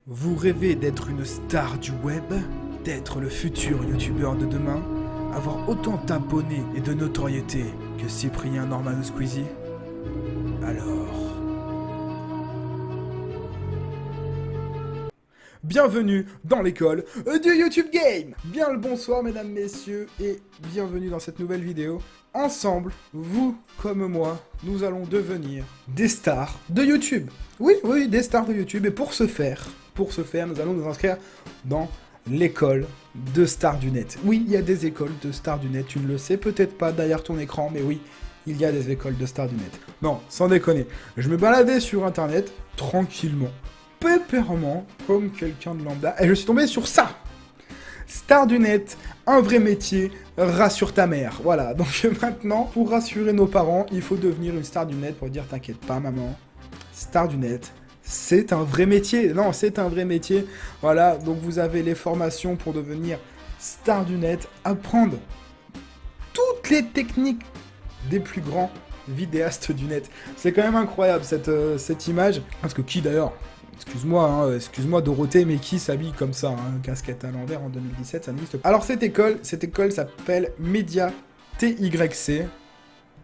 Vous rêvez d'être une star du web, d'être le futur youtubeur de demain, avoir autant d'abonnés et de notoriété que Cyprien, Norman ou Squeezie? Alors... Bienvenue dans l'école du YouTube Game. Bien le bonsoir mesdames, messieurs, et bienvenue dans cette nouvelle vidéo. Ensemble, vous comme moi, nous allons devenir des stars de YouTube. Oui, des stars de YouTube, et pour ce faire, nous allons nous inscrire dans l'école de stars du net. Oui, il y a des écoles de stars du net, tu ne le sais peut-être pas derrière ton écran, mais oui, il y a des écoles de stars du net. Non, sans déconner, je me baladais sur internet, tranquillement, pépèrement, comme quelqu'un de lambda, et je suis tombé sur ça. Star du net, un vrai métier, rassure ta mère. Voilà, donc maintenant, pour rassurer nos parents, il faut devenir une star du net pour dire t'inquiète pas maman, star du net, c'est un vrai métier. Non, c'est un vrai métier. Voilà, donc vous avez les formations pour devenir star du net, apprendre toutes les techniques des plus grands vidéastes du net. C'est quand même incroyable cette image, parce que qui d'ailleurs... Excuse-moi Dorothée, mais qui s'habille comme ça, hein, casquette à l'envers en 2017, ça n'existe pas. Alors cette école s'appelle Media TYC,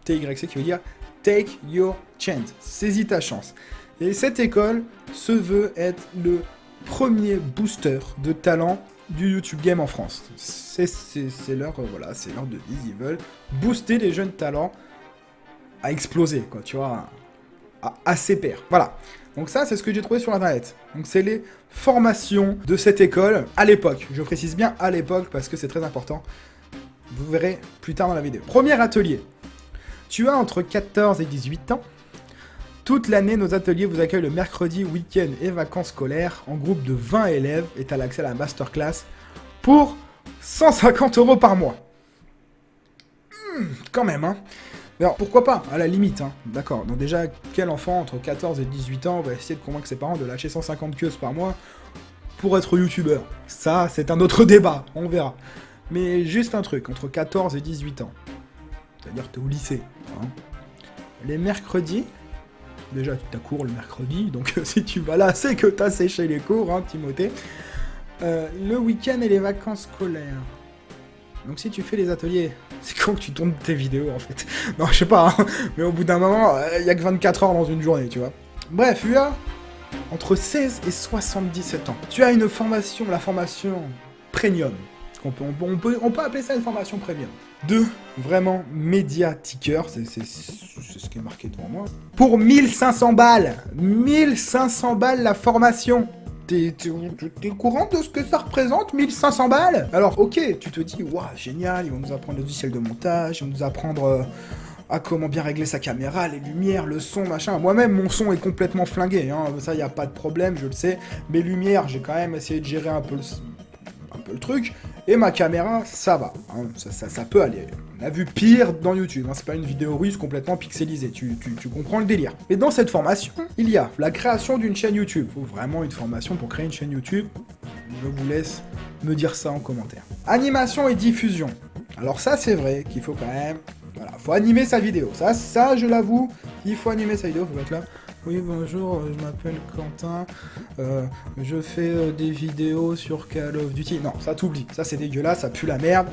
TYC qui veut dire Take Your Chance, saisis ta chance. Et cette école se veut être le premier booster de talent du YouTube Game en France. C'est leur, voilà, c'est leur devise, ils veulent booster les jeunes talents à exploser, quoi, tu vois, à ses pairs. Voilà. Donc ça, c'est ce que j'ai trouvé sur internet. Donc c'est les formations de cette école à l'époque. Je précise bien à l'époque parce que c'est très important. Vous verrez plus tard dans la vidéo. Premier atelier. Tu as entre 14 et 18 ans. Toute l'année, nos ateliers vous accueillent le mercredi, week-end et vacances scolaires en groupe de 20 élèves et tu as l'accès à la masterclass pour 150 € par mois. Quand même, hein. Alors, pourquoi pas, à la limite, hein. D'accord. Donc déjà, quel enfant entre 14 et 18 ans va essayer de convaincre ses parents de lâcher 150 queues par mois pour être youtubeur? Ça, c'est un autre débat, on verra. Mais juste un truc, entre 14 et 18 ans, c'est-à-dire que t'es au lycée, hein. Les mercredis, déjà tu t'as cours le mercredi, donc si tu vas là, c'est que t'as séché les cours, hein, Timothée. Le week-end et les vacances scolaires. Donc si tu fais les ateliers, c'est quand que tu tournes tes vidéos en fait. Non, je sais pas, hein, mais au bout d'un moment, il y a que 24 heures dans une journée, tu vois. Bref, tu as entre 16 et 77 ans. Tu as une formation, la formation premium. On peut appeler ça une formation premium. De vraiment médiatiqueur, c'est ce qui est marqué devant moi. Pour 1500 balles 1500 balles la formation. T'es au courant de ce que ça représente, 1500 balles? Alors, ok, tu te dis, waouh, génial, ils vont nous apprendre le logiciel de montage, ils vont nous apprendre à comment bien régler sa caméra, les lumières, le son, machin. Moi-même, mon son est complètement flingué, hein, ça, y a pas de problème, je le sais. Mes lumières, j'ai quand même essayé de gérer un peu le truc, et ma caméra, ça va, hein, ça peut aller. On a vu pire dans YouTube, hein, c'est pas une vidéo russe complètement pixelisée, tu comprends le délire. Et dans cette formation, il y a la création d'une chaîne YouTube. Faut vraiment une formation pour créer une chaîne YouTube. Je vous laisse me dire ça en commentaire. Animation et diffusion. Alors ça, c'est vrai qu'il faut quand même... Voilà, faut animer sa vidéo. Ça, je l'avoue, il faut animer sa vidéo, faut être là. Oui, bonjour, je m'appelle Quentin, je fais des vidéos sur Call of Duty. Non, ça t'oublie, ça c'est dégueulasse, ça pue la merde.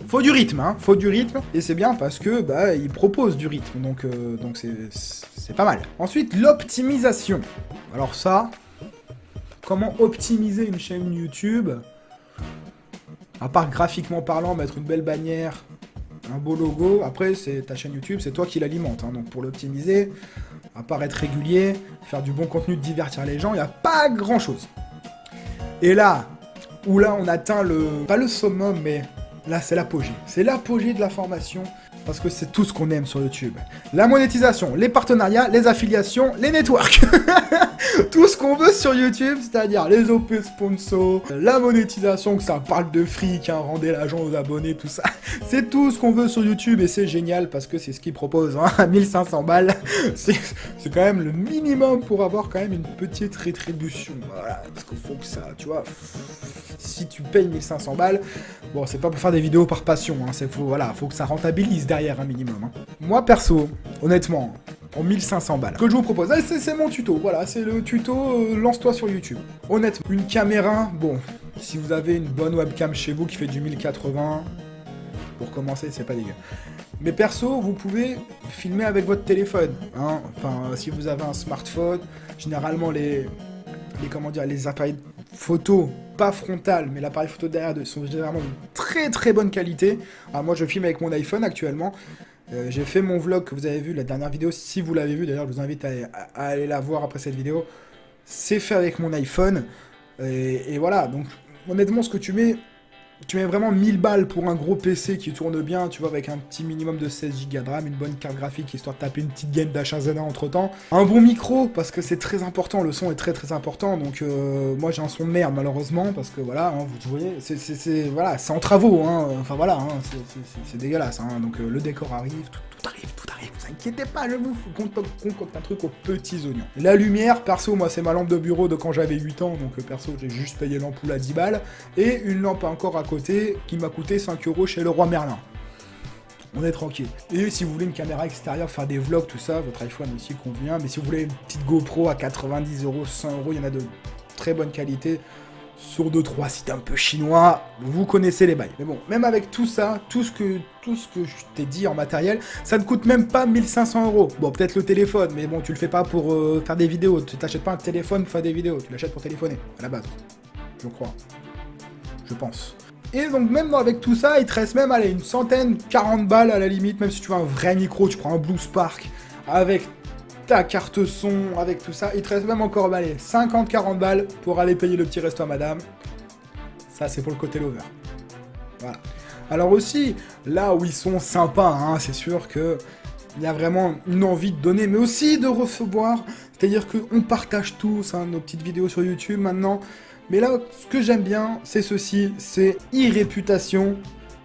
Faut du rythme, hein, faut du rythme, et c'est bien parce que, bah, il propose du rythme, donc c'est pas mal. Ensuite, l'optimisation. Alors ça, comment optimiser une chaîne YouTube? À part graphiquement parlant, mettre une belle bannière, un beau logo, après c'est ta chaîne YouTube, c'est toi qui l'alimente, hein, donc pour l'optimiser, à part être régulier, faire du bon contenu, divertir les gens, il n'y a pas grand chose. Et là, où là on atteint pas le summum, mais là c'est l'apogée. C'est l'apogée de la formation, parce que c'est tout ce qu'on aime sur YouTube. La monétisation, les partenariats, les affiliations, les networks. Tout ce qu'on veut sur YouTube, c'est-à-dire les OP sponsors, la monétisation, que ça parle de fric, hein, rendez l'argent aux abonnés, tout ça. C'est tout ce qu'on veut sur YouTube et c'est génial parce que c'est ce qu'ils proposent, hein, 1500 balles. C'est quand même le minimum pour avoir quand même une petite rétribution. Voilà, parce qu'il faut que ça, tu vois, si tu payes 1500 balles, bon, c'est pas pour faire des vidéos par passion, hein, faut que ça rentabilise derrière un minimum. Hein. Moi, perso, honnêtement, en 1500 balles. Que je vous propose, ah, c'est mon tuto, voilà, c'est le tuto lance-toi sur YouTube. Honnêtement, une caméra, bon, si vous avez une bonne webcam chez vous qui fait du 1080, pour commencer, c'est pas dégueu. Mais perso, vous pouvez filmer avec votre téléphone, hein. Enfin, si vous avez un smartphone, généralement les appareils photo, pas frontal, mais l'appareil photo derrière sont généralement de très très bonne qualité. Alors moi je filme avec mon iPhone actuellement. J'ai fait mon vlog que vous avez vu, la dernière vidéo, si vous l'avez vu d'ailleurs, je vous invite à aller la voir après cette vidéo. C'est fait avec mon iPhone. Et voilà, donc honnêtement ce que tu mets vraiment 1000 balles pour un gros PC qui tourne bien, tu vois, avec un petit minimum de 16 Go de RAM, une bonne carte graphique, histoire de taper une petite game d'H1Z1 entre temps. Un bon micro, parce que c'est très important, le son est très très important, donc moi j'ai un son de merde malheureusement, parce que voilà, hein, vous voyez, voilà, c'est en travaux, hein, enfin voilà, hein, c'est dégueulasse, hein, donc le décor arrive, tout arrive, vous inquiétez pas, je vous concocte un truc aux petits oignons. La lumière, perso, moi c'est ma lampe de bureau de quand j'avais 8 ans, donc perso j'ai juste payé l'ampoule à 10 balles, et une lampe encore à côté qui m'a coûté 5 € chez Leroy Merlin. On est tranquille. Et si vous voulez une caméra extérieure, faire des vlogs, tout ça, votre iPhone aussi convient, mais si vous voulez une petite GoPro à 90 €, 100 €, il y en a de très bonne qualité. Sur 2-3 sites un peu chinois, vous connaissez les bails. Mais bon, même avec tout ça, tout ce que je t'ai dit en matériel, ça ne coûte même pas 1500 €. Bon, peut-être le téléphone, mais bon, tu le fais pas pour faire des vidéos. Tu t'achètes pas un téléphone pour faire des vidéos, tu l'achètes pour téléphoner, à la base. Je crois. Je pense. Et donc même avec tout ça, il te reste même, allez, une centaine, 40 balles à la limite, même si tu veux un vrai micro, tu prends un Blue Spark, avec ta carte son, avec tout ça, il te reste même encore, allez, 50-40 balles pour aller payer le petit resto à madame. Ça, c'est pour le côté lover. Voilà. Alors aussi, là où ils sont sympas, hein, c'est sûr que il y a vraiment une envie de donner, mais aussi de recevoir. C'est-à-dire qu'on partage tous hein, nos petites vidéos sur YouTube maintenant. Mais là, ce que j'aime bien, c'est ceci, c'est e-réputation,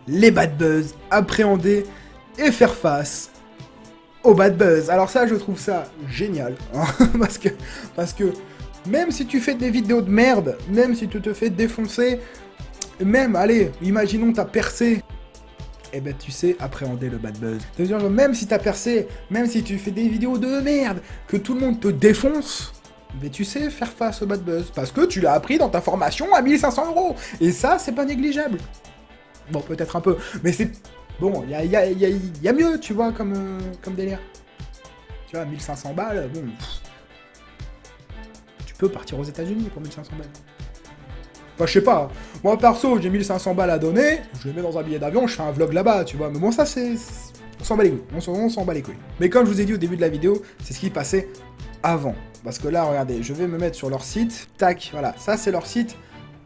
les bad buzz, appréhender et faire face au bad buzz. Alors ça, je trouve ça génial, hein, parce que même si tu fais des vidéos de merde, même si tu te fais défoncer, même, allez, imaginons t'as percé, eh ben tu sais appréhender le bad buzz. C'est-à-dire que même si t'as percé, même si tu fais des vidéos de merde, que tout le monde te défonce, mais tu sais faire face au bad buzz, parce que tu l'as appris dans ta formation à 1500 €. Et ça, c'est pas négligeable. Bon, peut-être un peu, mais c'est... Bon, il y a mieux, tu vois, comme délire. Tu vois, 1500 balles, bon... Tu peux partir aux États-Unis pour 1500 balles. Enfin, je sais pas. Moi, perso, j'ai 1500 balles à donner, je les mets dans un billet d'avion, je fais un vlog là-bas, tu vois. Mais bon, ça, c'est... On s'en bat les couilles. On s'en bat les couilles. Mais comme je vous ai dit au début de la vidéo, c'est ce qui passait avant. Parce que là, regardez, je vais me mettre sur leur site. Tac, voilà. Ça, c'est leur site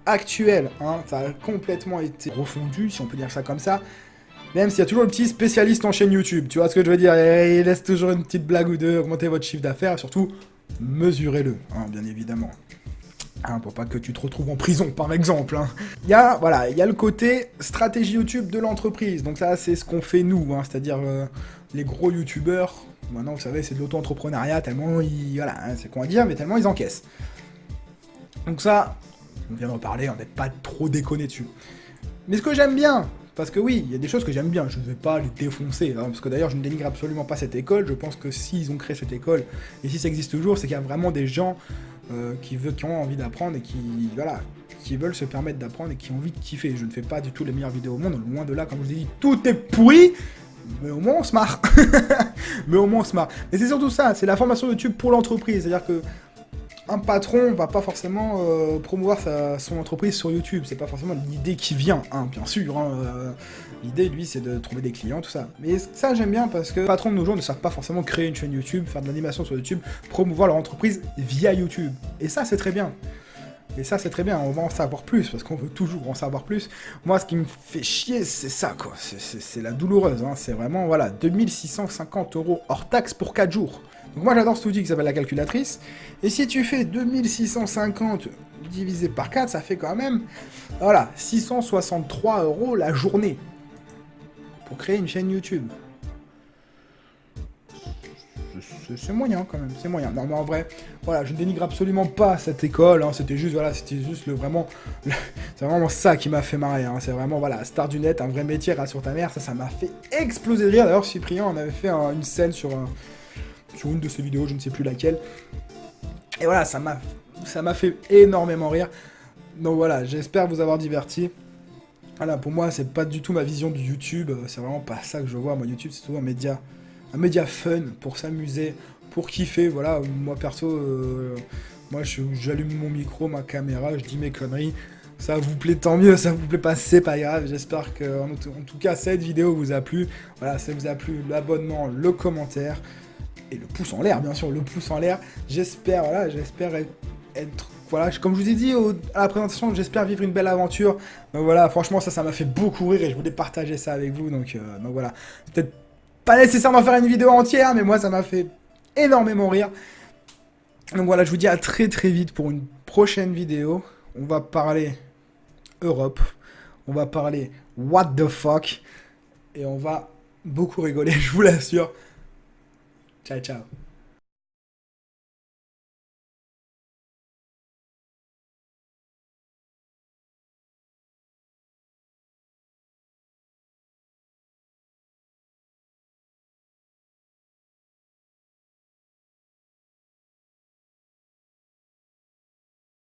actuel. Hein. Ça a complètement été refondu, si on peut dire ça comme ça. Même s'il y a toujours le petit spécialiste en chaîne YouTube. Tu vois ce que je veux dire? Il laisse toujours une petite blague ou deux, augmenter votre chiffre d'affaires. Et surtout, mesurez-le, hein, bien évidemment. Hein, pour pas que tu te retrouves en prison, par exemple. Hein. Il y a le côté stratégie YouTube de l'entreprise. Donc ça, c'est ce qu'on fait nous, hein, c'est-à-dire les gros YouTubeurs. Maintenant, vous savez, c'est de l'auto-entrepreneuriat, tellement ils... Voilà, hein, c'est quoi à dire, mais tellement ils encaissent. Donc ça, on vient d'en parler, on n'est pas trop déconné dessus. Mais ce que j'aime bien, parce que oui, il y a des choses que j'aime bien, je ne vais pas les défoncer, hein, parce que d'ailleurs, je ne dénigre absolument pas cette école, je pense que s'ils ont créé cette école, et si ça existe toujours, c'est qu'il y a vraiment des gens qui ont envie d'apprendre et qui veulent se permettre d'apprendre et qui ont envie de kiffer. Je ne fais pas du tout les meilleures vidéos au monde, loin de là, comme je vous ai dit, tout est pourri, mais au moins on se marre. Mais c'est surtout ça, c'est la formation YouTube pour l'entreprise, c'est-à-dire que un patron va pas forcément promouvoir son entreprise sur YouTube, c'est pas forcément l'idée qui vient, hein, bien sûr, hein, l'idée lui c'est de trouver des clients, tout ça. Mais ça j'aime bien parce que les patrons de nos jours ne savent pas forcément créer une chaîne YouTube, faire de l'animation sur YouTube, promouvoir leur entreprise via YouTube. Et ça c'est très bien. On va en savoir plus, parce qu'on veut toujours en savoir plus. Moi, ce qui me fait chier, c'est ça, quoi. C'est la douloureuse, hein. C'est vraiment, voilà, 2650 € hors taxe pour 4 jours. Donc moi, j'adore cet outil qui s'appelle la calculatrice. Et si tu fais 2650 divisé par 4, ça fait quand même, voilà, 663 € la journée. Pour créer une chaîne YouTube. C'est moyen quand même, c'est moyen. Non mais en vrai, voilà, je ne dénigre absolument pas cette école, hein, c'était juste c'est vraiment ça qui m'a fait marrer, hein, c'est vraiment, voilà, star du net, un vrai métier, rassure ta mère, ça m'a fait exploser de rire. D'ailleurs, Cyprien en avait fait une scène sur sur une de ses vidéos, je ne sais plus laquelle. Et voilà, ça m'a fait énormément rire. Donc voilà, j'espère vous avoir diverti. Voilà, pour moi, c'est pas du tout ma vision du YouTube, c'est vraiment pas ça que je vois. Moi, YouTube, c'est souvent un média fun, pour s'amuser, pour kiffer. Voilà, moi perso, moi j'allume mon micro, ma caméra, je dis mes conneries. Ça vous plaît, tant mieux, ça vous plaît pas, c'est pas grave. J'espère que, en tout cas, cette vidéo vous a plu. Voilà, ça vous a plu, l'abonnement, le commentaire, et le pouce en l'air, bien sûr, le pouce en l'air. J'espère, voilà, j'espère être voilà, comme je vous ai dit à la présentation, j'espère vivre une belle aventure. Donc voilà, franchement, ça m'a fait beaucoup rire et je voulais partager ça avec vous. Donc voilà, peut-être pas nécessaire d'en faire une vidéo entière, mais moi, ça m'a fait énormément rire. Donc voilà, je vous dis à très très vite pour une prochaine vidéo. On va parler Europe, on va parler what the fuck, et on va beaucoup rigoler, je vous l'assure. Ciao, ciao.